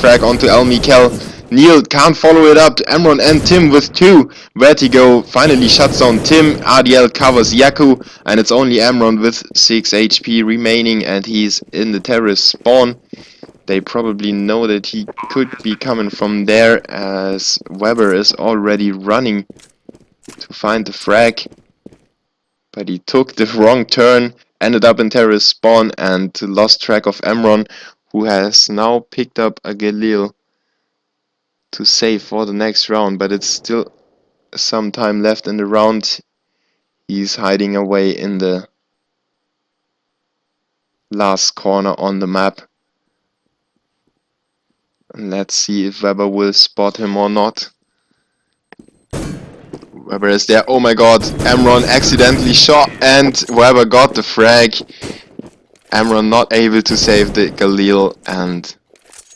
frag onto El Mikel. Neil can't follow it up. Emron and Tim with 2. Vertigo finally shuts down Tim. RDL covers Yaku, and it's only Emron with 6 HP remaining, and he's in the terrorist spawn. They probably know that he could be coming from there, as Weber is already running to find the frag. But he took the wrong turn, ended up in terrorist spawn, and lost track of Emron, who has now picked up a Galil to save for the next round, but it's still some time left in the round. He's hiding away in the last corner on the map. And let's see if Weber will spot him or not. Weber is there. Oh my god, Emron accidentally shot and Weber got the frag. Emron not able to save the Galil, and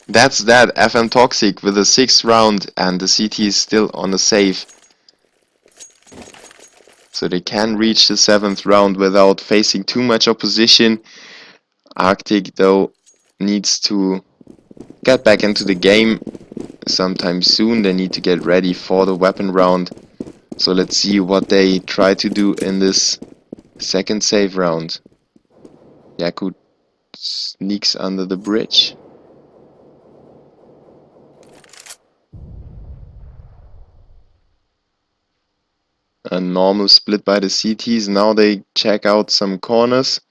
that's that. fm.TOXiC with the 6th round, and the CT is still on the save. So they can reach the 7th round without facing too much opposition. RCTIC though needs to get back into the game sometime soon. They need to get ready for the weapon round. So let's see what they try to do in this 2nd save round. Yaku sneaks under the bridge. A normal split by the CTs. Now they check out some corners.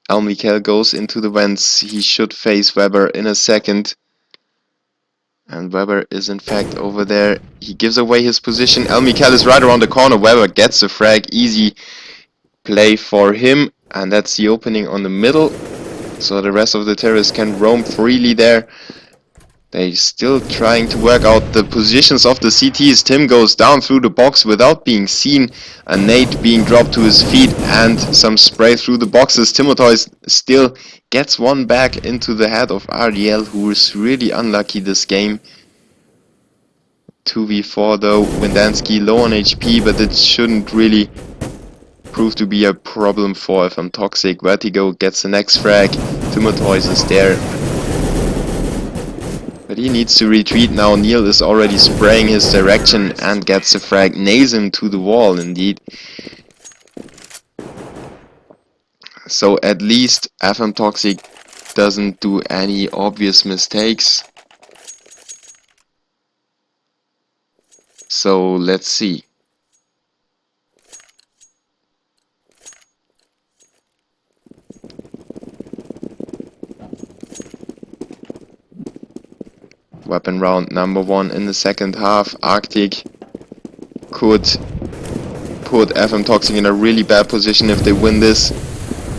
El Mikel goes into the vents. He should face Weber in a second. And Weber is in fact over there. He gives away his position. El Mikel is right around the corner. Weber gets the frag. Easy play for him. And that's the opening on the middle. So the rest of the terrorists can roam freely there. They're still trying to work out the positions of the CTs. Tim goes down through the box without being seen. A nade being dropped to his feet and some spray through the boxes. Timotoy still gets one back into the head of RDL, who is really unlucky this game. 2v4 though. Windansky low on HP, but it shouldn't really prove to be a problem for fm.TOXiC. Vertigo gets the next frag. Timotoy is there. But he needs to retreat now. Neil is already spraying his direction and gets the frag. Nails him to the wall indeed. So at least fm.TOXiC doesn't do any obvious mistakes. So let's see. Weapon round number 1 in the 2nd half. RCTIC could put fm.TOXiC in a really bad position if they win this.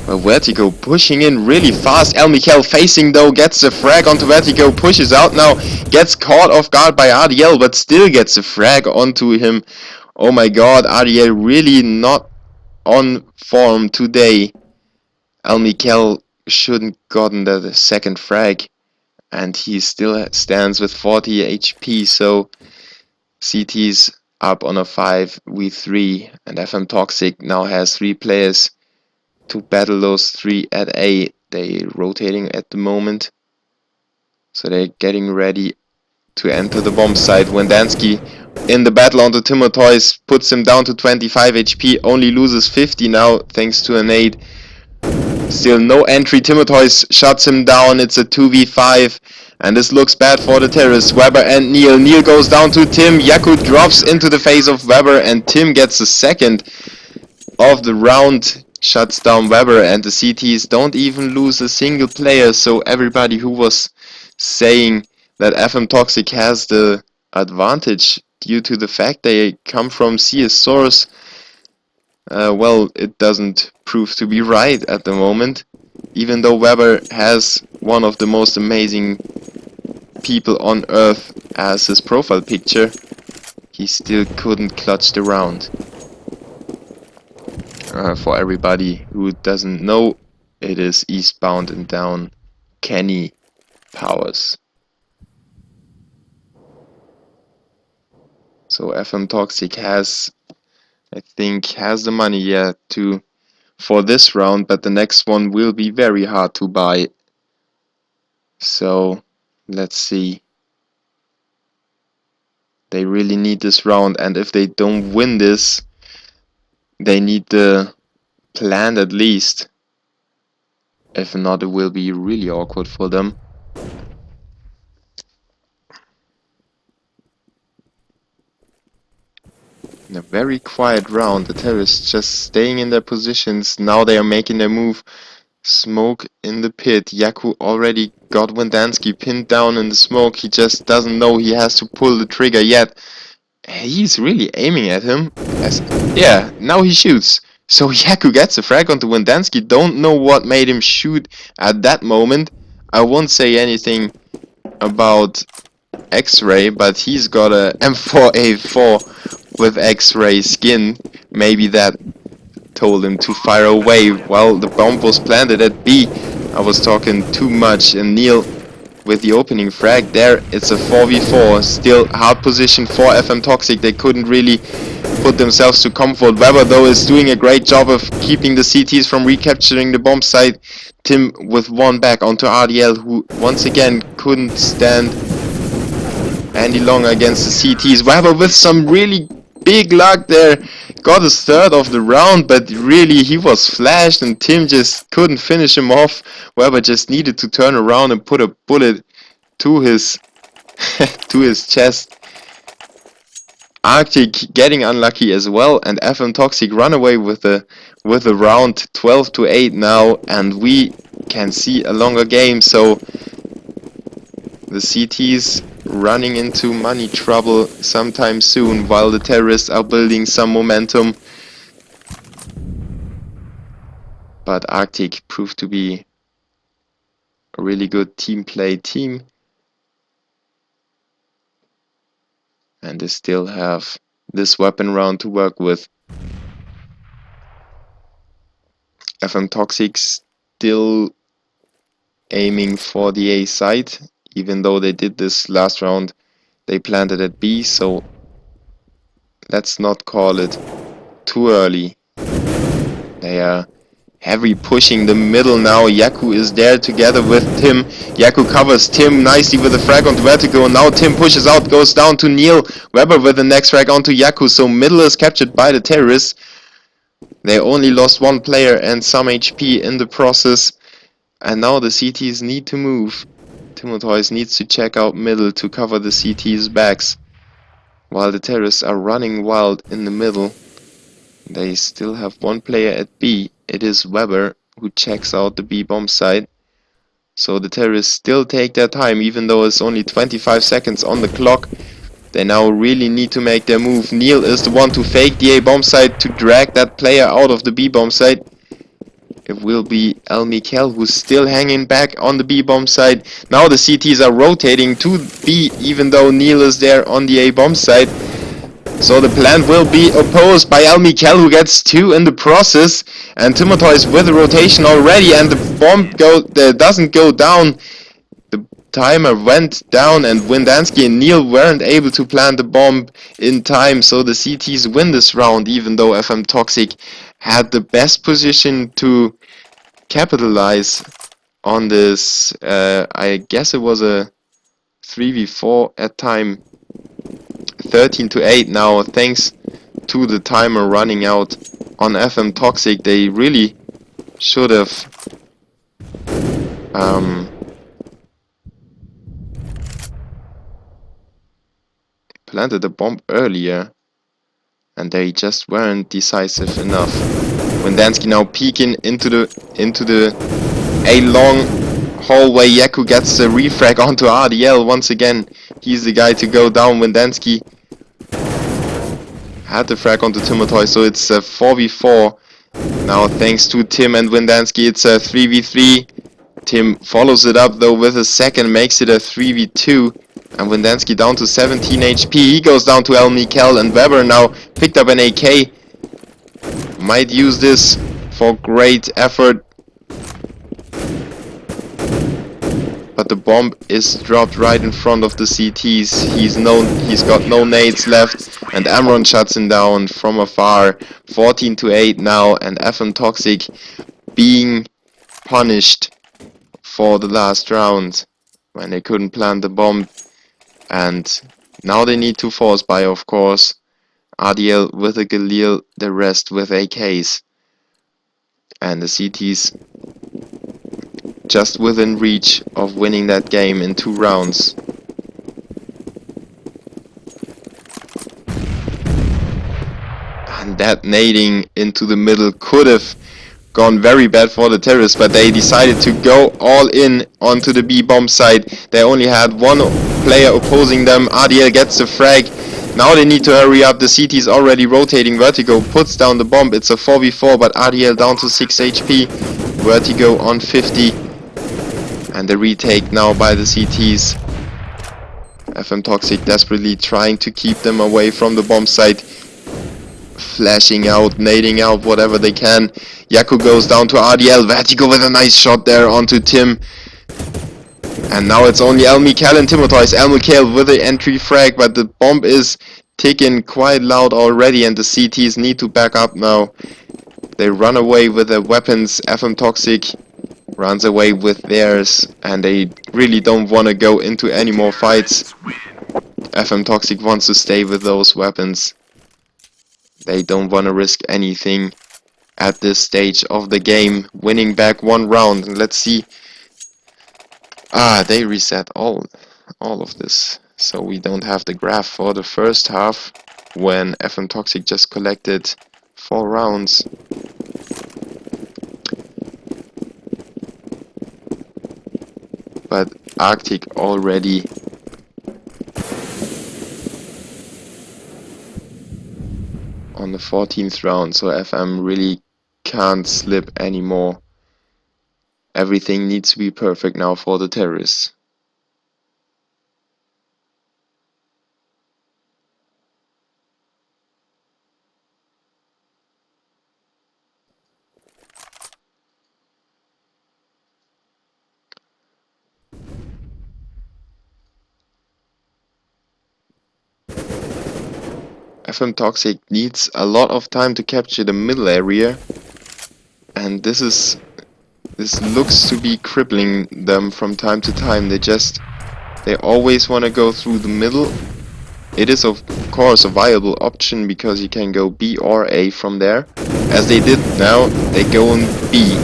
But Vertigo pushing in really fast. El Mikel facing though, gets the frag onto Vertigo, pushes out now, gets caught off guard by RDL, but still gets the frag onto him. Oh my god, RDL really not on form today. El Mikel shouldn't gotten the 2nd frag. And he still stands with 40 HP, so CT's up on a 5v3, and fm.TOXiC now has 3 players to battle those 3 at A. They're rotating at the moment, so they're getting ready to enter the bomb site. Windansky in the battle onto Timotoy puts him down to 25 HP, only loses 50 now thanks to a nade. Still no entry. Timotoy shuts him down. It's a 2v5, and this looks bad for the terrorists. Weber and Neil. Neil goes down to Tim. Yaku drops into the face of Weber, and Tim gets the 2nd of the round. Shuts down Weber, and the CTs don't even lose a single player. So everybody who was saying that fm.TOXiC has the advantage due to the fact they come from CS source, well, it doesn't prove to be right at the moment. Even though Weber has one of the most amazing people on earth as his profile picture, he still couldn't clutch the round. For everybody who doesn't know, it is eastbound and down Kenny Powers. So fm.TOXiC has, I think, has the money for this round, but the next one will be very hard to buy. So Let's see. They really need this round, and if they don't win this, they need the plant at least. If not, it will be really awkward for them. In a very quiet round, the terrorists just staying in their positions. Now they are making their move. Smoke in the pit. Yaku already got Wendansky pinned down in the smoke. He just doesn't know he has to pull the trigger yet. He's really aiming at him. Yeah, now he shoots. So Yaku gets a frag onto Wendansky. Don't know what made him shoot at that moment. I won't say anything about X-Ray, but he's got a M4A4 with X-Ray skin. Maybe that told him to fire away while the bomb was planted at B. I was talking too much, and Neil with the opening frag there. It's a 4v4, still hard position for fm.TOXiC. They couldn't really put themselves to comfort. Weber though is doing a great job of keeping the CTs from recapturing the bomb site. Tim with one back onto RDL, who once again couldn't stand any longer against the CTs. Weber with some really big luck there, got his third of the round, but really he was flashed and Tim just couldn't finish him off. Weber just needed to turn around and put a bullet to his to his chest. RCTIC getting unlucky as well, and fm.TOXiC run away with the round 12-8 now, and we can see a longer game. So the CTs running into money trouble sometime soon, while the terrorists are building some momentum. But RCTIC proved to be a really good team play team, and they still have this weapon round to work with. fm.TOXiC still aiming for the A site, even though they did this last round. They planted at B, so let's not call it too early. They are heavy pushing the middle now. Yaku is there together with Tim. Yaku covers Tim nicely with a frag onto Vertigo. Now Tim pushes out, goes down to Neil. Weber with the next frag onto Yaku. So middle is captured by the terrorists. They only lost one player and some HP in the process. And now the CTs need to move. Timotheus needs to check out middle to cover the CT's backs, while the terrorists are running wild in the middle. They still have one player at B. It is Weber who checks out the B bomb site. So the terrorists still take their time, even though it's only 25 seconds on the clock. They now really need to make their move. Neil is the one to fake the A bomb site to drag that player out of the B bomb site. It will be El Mikel who's still hanging back on the B bomb site. Now the CTs are rotating to B, even though Neil is there on the A bomb site. So the plan will be opposed by El Mikel, who gets 2 in the process, and Timotheus with a rotation already, and the bomb doesn't go down. The timer went down, and Wendansky and Neil weren't able to plant the bomb in time, so the CTs win this round, even though fm.TOXiC had the best position to capitalize on this. I guess it was a 3v4 at time. 13-8 now, thanks to the timer running out on fm.TOXiC. They really should have planted the bomb earlier, and they just weren't decisive enough. Wendansky now peeking into the A long hallway. Yaku gets the refrag onto RDL once again. He's the guy to go down. Wendansky had the frag onto Timotheus, so it's a 4v4 now thanks to Tim and Wendansky. It's a 3v3. Tim follows it up though with a second, makes it a 3v2, and Wendansky down to 17 HP. He goes down to El Mikel, and Weber now picked up an AK. Might use this for great effort, but the bomb is dropped right in front of the CTs. He's got no nades left, and Amron shuts him down from afar. 14-8 now, and fm.TOXiC being punished for the last round. when they couldn't plant the bomb. And now they need to force buy, of course. RDL with a Galil, the rest with AKs. And the CTs just within reach of winning that game in 2 rounds. And that nading into the middle could have gone very bad for the terrorists, but they decided to go all in onto the B bomb site. They only had one player opposing them. RDL gets the frag. Now they need to hurry up. The CT is already rotating. Vertigo puts down the bomb. It's a 4v4, but RDL down to 6 HP. Vertigo on 50. And the retake now by the CTs. fm.TOXiC desperately trying to keep them away from the bomb site. Flashing out, nading out, whatever they can. Yaku goes down to RDL. Vertigo with a nice shot there onto Tim. And now it's only El Mikhail and Timotheus. El Mikhail with the entry frag, but the bomb is ticking quite loud already, and the CTs need to back up now. They run away with their weapons. fm.TOXiC runs away with theirs, and they really don't want to go into any more fights. fm.TOXiC wants to stay with those weapons. They don't want to risk anything at this stage of the game. Winning back 1 round. Let's see. They reset all of this. So we don't have the graph for the first half when fm.TOXiC just collected 4 rounds. But Arctic already on the 14th round, so FM really can't slip anymore. Everything needs to be perfect now for the terrorists. fm.TOXiC needs a lot of time to capture the middle area, and this looks to be crippling them from time to time. They always want to go through the middle. It is of course a viable option because you can go B or A from there. As they did now, they go in B.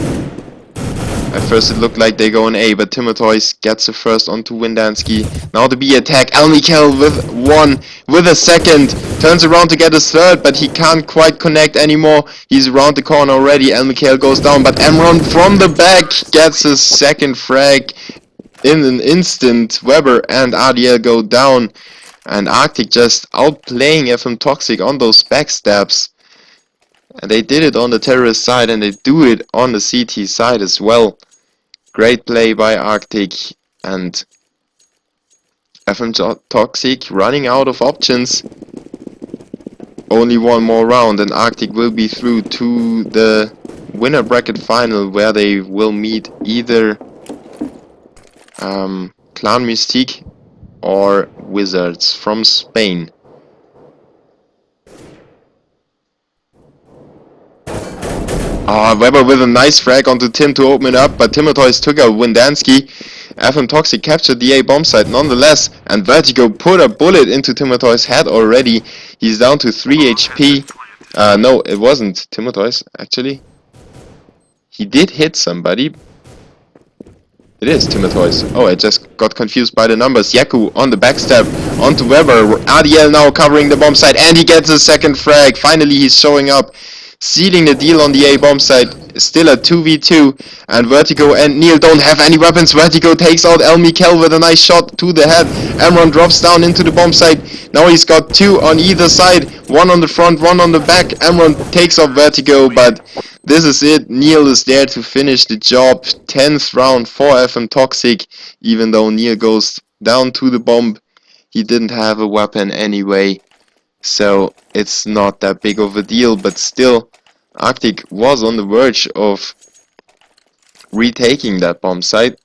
At first it looked like they go in A, but Timotheus gets the first onto Windansky. Now the B attack. El Mikhail with a second. Turns around to get his third, but he can't quite connect anymore. He's around the corner already. El Mikhail goes down, but Emron from the back gets his second frag in an instant. Weber and RDL go down. And Arctic just outplaying fm.TOXiC on those backstabs. And they did it on the terrorist side, and they do it on the CT side as well. Great play by Arctic, and fm.TOXiC running out of options. Only 1 more round and Arctic will be through to the winner bracket final, where they will meet either Clan Mystique or Wizards from Spain. Weber with a nice frag onto Tim to open it up, but Timotheus took out Windansky. fm.TOXiC captured the A bomb site nonetheless, and Vertigo put a bullet into Timotheus' head already. He's down to 3 HP. No, it wasn't Timotheus, actually. He did hit somebody. It is Timotheus. Oh, I just got confused by the numbers. Yaku on the backstab onto Weber. RDL now covering the bomb site, and he gets a second frag. Finally, he's showing up, sealing the deal on the A bomb site. Still a 2v2, and Vertigo and Neil don't have any weapons. Vertigo takes out El Mikhail with a nice shot to the head. Emron drops down into the bomb site. Now he's got 2 on either side, 1 on the front, 1 on the back. Emron takes off Vertigo, but this is it. Neil is there to finish the job. 10th round for fm.TOXiC. Even though Neil goes down to the bomb, he didn't have a weapon anyway, so it's not that big of a deal. But still, Arctic was on the verge of retaking that bomb site,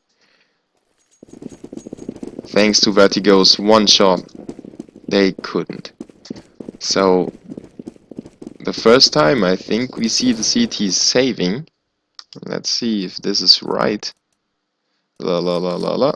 thanks to Vertigo's one shot. They couldn't. So the first time I think we see the CTs saving. Let's see if this is right. La la la la la.